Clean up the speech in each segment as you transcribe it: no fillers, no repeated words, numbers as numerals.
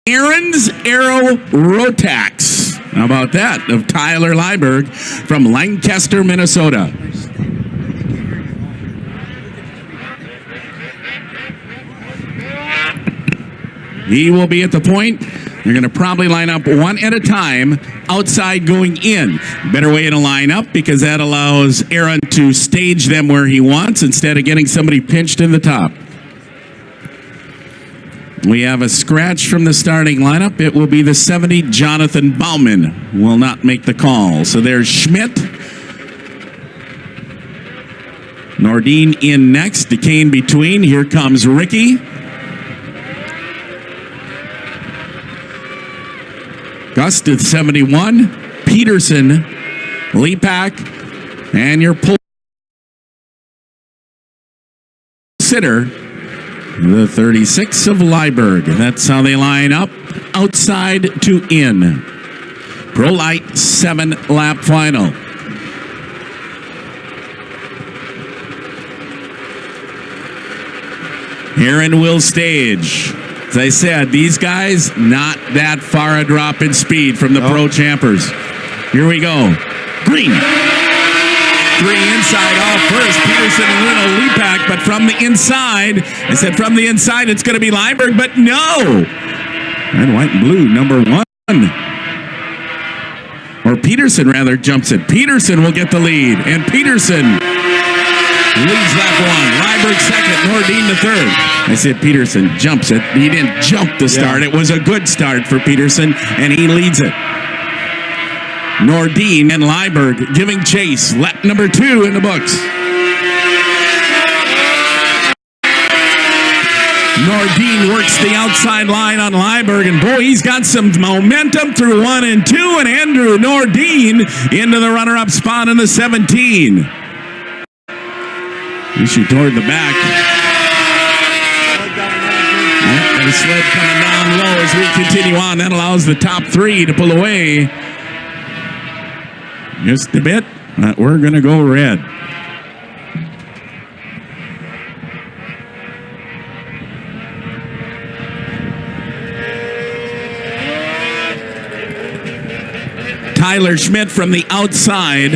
Aaron's Aero Rotax. How about that? Of Tyler Lieberg from Lancaster, Minnesota. He will be at the point. You're going to probably line up one at a time, outside going in. Better way to line up because that allows Aaron to stage them where he wants instead of getting somebody pinched in the top. We have a scratch from the starting lineup. It will be the 70, Jonathan Bauman will not make the call. So there's Schmidt. Nordine in next, DeCane between. Here comes Ricky. Gust at 71, Peterson, Lepak, and your pull sitter, the 36 of Lieberg. That's how they line up, outside to in. Pro Lite 7-lap final. Aaron will stage. As I said, these guys, not that far a drop in speed from the pro champers. Here we go. Green. 3 inside off first. Peterson and Lino Lepak, but from the inside. I said from the inside it's going to be Lieberg, but no. Red, white, and blue, number 1. Or Peterson, rather, jumps it. Peterson will get the lead, and Peterson leads lap 1. Lieberg second, Nordine the third. I said Peterson jumps it. He didn't jump the start. Yeah. It was a good start for Peterson, and he leads it. Nordine and Lieberg giving chase. Lap number 2 in the books. Nordine works the outside line on Lieberg, and boy, he's got some momentum through 1 and 2, and Andrew Nordine into the runner-up spot in the 17. Issue toward the back. Yep, and a sled coming down low as we continue on. That allows the top 3 to pull away. Just a bit, but we're going to go red. Tyler Schmidt from the outside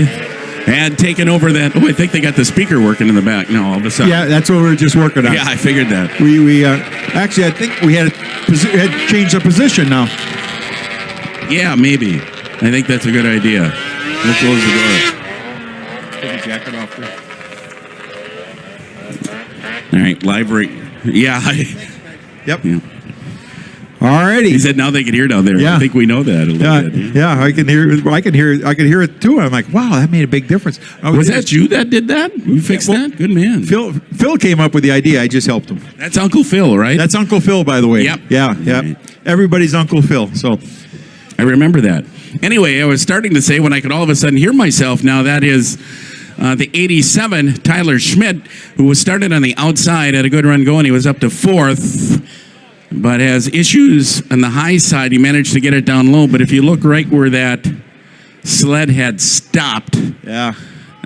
had taken over that. Oh, I think they got the speaker working in the back now all of a sudden. Yeah, that's what we were just working on. Yeah, I figured that. We actually, I think we had changed the position now. Yeah, maybe. I think that's a good idea. We'll close the door. Take the jacket off there. All right, library. Yeah. Yep. Yeah. All righty. He said now they can hear down there. Yeah. I think we know that a little bit. Yeah, I can hear it too. I'm like, wow, that made a big difference. Was that you that did that? You fixed that? Good man. Phil came up with the idea. I just helped him. That's Uncle Phil, right? That's Uncle Phil, by the way. Yep. Yeah. Right. Everybody's Uncle Phil. So I remember that. Anyway, I was starting to say when I could all of a sudden hear myself now, that is the 87, Tyler Schmidt, who was started on the outside, had a good run going. He was up to 4th. But has issues on the high side. He managed to get it down low. But if you look right where that sled had stopped, yeah,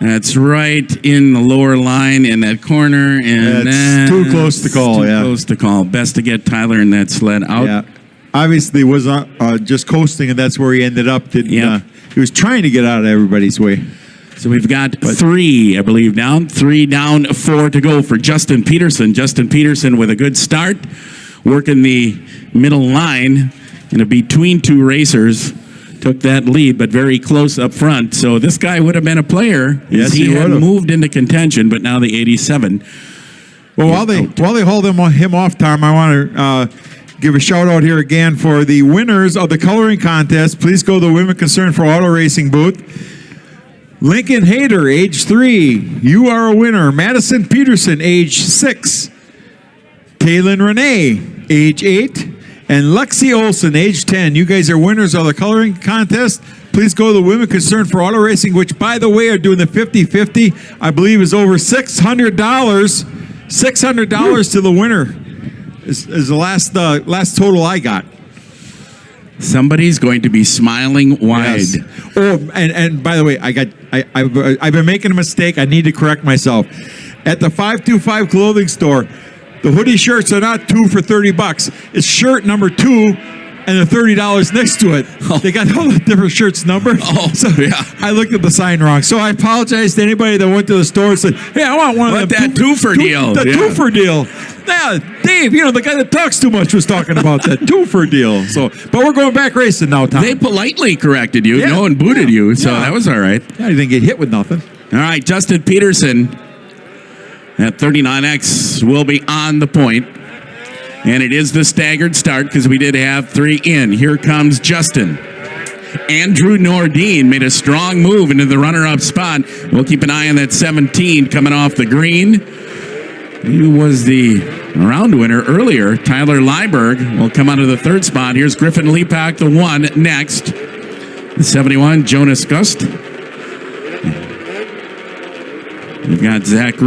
that's right in the lower line in that corner. And that's too close to call. Too close to call. Best to get Tyler and that sled out. Yeah, obviously was just coasting, and that's where he ended up. He was trying to get out of everybody's way. So we've got 3, I believe, down. 3 down, 4 to go for Justin Peterson. Justin Peterson with a good start. Working the middle line, and between 2 racers, took that lead, but very close up front. So this guy would have been a player. Yes, he had moved into contention, but now the 87. Well, while they hold him off, Tom, I want to give a shout out here again for the winners of the coloring contest. Please go to the Women Concerned for Auto Racing booth. Lincoln Hayter, age 3, you are a winner. Madison Peterson, age 6. Kaylin Renee, age 8, and Lexi Olson, age 10. You guys are winners of the coloring contest. Please go to the Women Concerned for Auto Racing, which, by the way, are doing the 50-50. I believe is over $600. $600 to the winner is the last total I got. Somebody's going to be smiling wide. Yes. Oh, and by the way, I've been making a mistake. I need to correct myself. At the 525 clothing store, the hoodie shirts are not 2 for $30. It's shirt number 2 and the $30 next to it. They got all the different shirts numbered. So yeah. I looked at the sign wrong. So I apologize to anybody that went to the store and said, hey, I want one of them. Twofer deal. The twofer deal. Yeah, Dave, the guy that talks too much was talking about that twofer deal. So, but we're going back racing now, Tom. They politely corrected you. No one booted you, so that was all right. Yeah, you didn't get hit with nothing. All right, Justin Peterson at 39X will be on the point. And it is the staggered start because we did have 3 in. Here comes Justin. Andrew Nordine made a strong move into the runner-up spot. We'll keep an eye on that 17 coming off the green. He was the round winner earlier. Tyler Lieberg will come out of the 3rd spot. Here's Griffin Lepak, the 1 next. The 71, Jonas Gust. We've got Jacob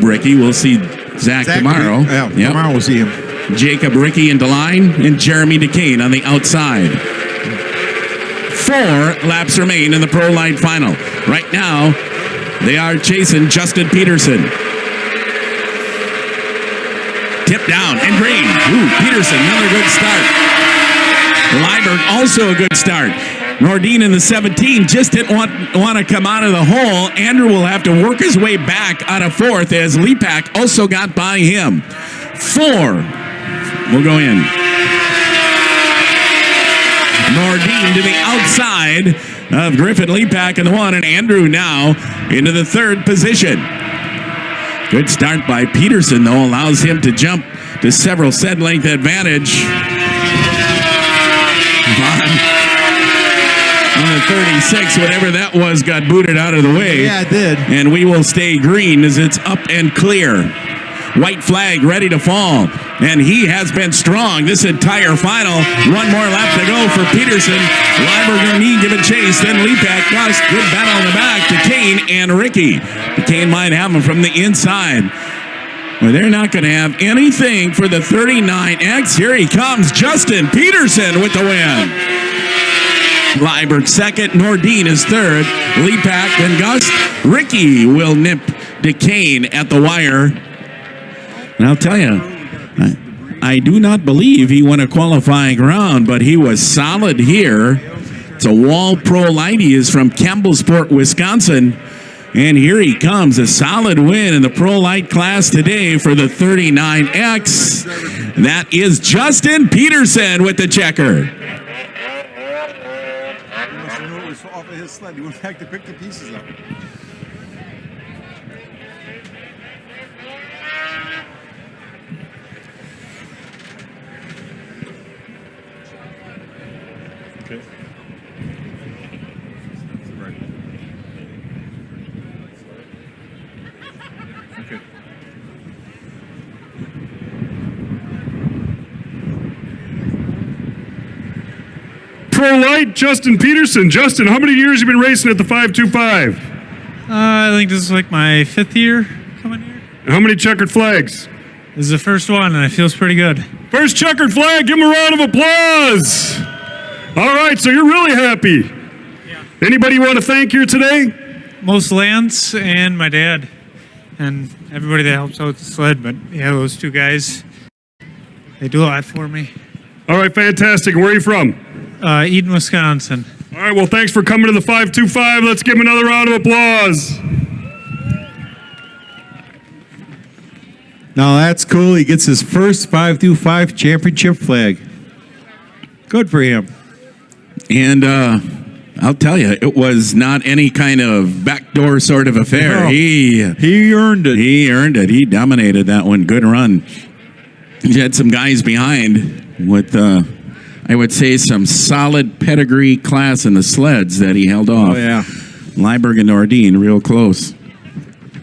Ricky. We'll see Zach tomorrow. Tomorrow we'll see him. Jacob Ricky into line, and Jeremy DeCane on the outside. 4 laps remain in the Pro Lite final. Right now, they are chasing Justin Peterson. Tip down and green. Peterson, another good start. Lieberg, also a good start. Nordine in the 17 just didn't want to come out of the hole. Andrew will have to work his way back out of 4th as Lepak also got by him. 4 will go in. Nordine to the outside of Griffin Lepak in the 1, and Andrew now into the 3rd position. Good start by Peterson, though, allows him to jump to several set length advantage. On the 36, whatever that was, got booted out of the way. Yeah, it did. And we will stay green as it's up and clear. White flag ready to fall. And he has been strong this entire final. 1 more lap to go for Peterson. Lieberg and me give a chase. Then Lepak, Gust, good battle in the back to Kane and Ricky. Kane might have him from the inside. Well, they're not going to have anything for the 39X. Here he comes, Justin Peterson with the win. Lieberg 2nd, Nordine is 3rd. Lepak, then Gust. Ricky will nip DeCane at the wire. And I'll tell you, I do not believe he won a qualifying round, but he was solid here. It's a Wall Pro Lite. He is from Campbellsport, Wisconsin. And here he comes, a solid win in the Pro Lite class today for the 39X. That is Justin Peterson with the checker. He must have known it was off of his sled. He went back to pick the pieces up. Okay. Okay. Pro Lite, Justin Peterson. Justin, how many years have you been racing at the 525? I think this is like my 5th year coming here. And how many checkered flags? This is the first one, and it feels pretty good. First checkered flag, give him a round of applause. All right, so you're really happy. Yeah. Anybody you want to thank here today? Most Lance and my dad, and everybody that helps out with the sled, but yeah, those 2 guys, they do a lot for me. All right, fantastic. Where are you from? Eden, Wisconsin. All right, well, thanks for coming to the 525. Let's give him another round of applause. Now that's cool. He gets his first 525 championship flag. Good for him. And I'll tell you, it was not any kind of backdoor sort of affair. No. He earned it. He earned it. He dominated that one. Good run. He had some guys behind with, I would say, some solid pedigree class in the sleds that he held off. Oh, yeah. Lieberg and Nordine, real close.